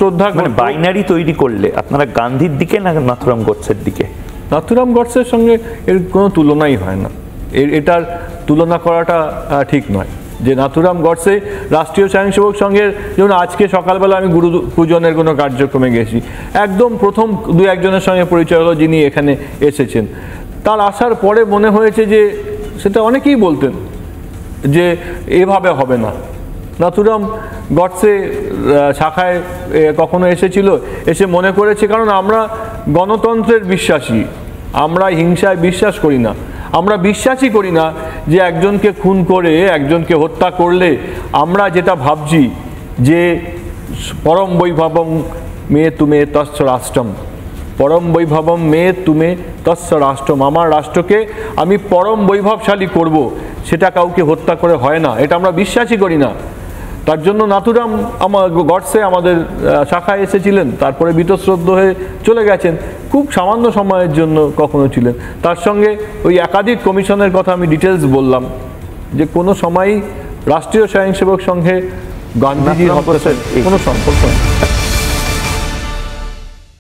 শ্রদ্ধা, মানে বাইনারি তৈরি করলে আপনারা গান্ধীর দিকে না নাথুরাম গডসের দিকে? নাথুরাম গডসের সঙ্গে এর কোনো তুলনাই হয় না, এটার তুলনা করাটা ঠিক নয়। যে নাথুরাম গডসে রাষ্ট্রীয় স্বয়ংসেবক সংঘের, যেমন আজকে সকালবেলা আমি গুরু পূজনের কোনো কার্যক্রমে গেছি, একদম প্রথম দু একজনের সঙ্গে পরিচয় হলো যিনি এখানে এসেছেন। তার আসার পরে মনে হয়েছে যে, সেটা অনেকেই বলতেন যে এভাবে হবে না। নাথুরাম গডসে শাখায় কখনো এসেছিল, এসে মনে করেছে, কারণ আমরা গণতন্ত্রের বিশ্বাসী, আমরা হিংসায় বিশ্বাস করি না, আমরা বিশ্বাসই করি না যে একজনকে খুন করে, একজনকে হত্যা করলে আমরা যেটা ভাবছি যে পরম বৈভবম মে তুমে তস্য রাষ্ট্রম, পরম বৈভবম মে তুমে তস্য রাষ্ট্রম, আমার রাষ্ট্রকে আমি পরম বৈভবশালী করব, সেটা কাউকে হত্যা করে হয় না, এটা আমরা বিশ্বাসই করি না। তার জন্য নাথুরাম গডসে আমাদের শাখায় এসেছিলেন, তারপরে বীতশ্রদ্ধ হয়ে চলে গেছেন, খুব সামান্য সময়ের জন্য কখনো ছিলেন। তার সঙ্গে ওই একাধিক কমিশনের কথা আমি ডিটেলস বললাম, যে কোনো সময়ই রাষ্ট্রীয় স্বয়ংসেবক সংঘে গান্ধীজির কোনো সম্পর্ক নেই।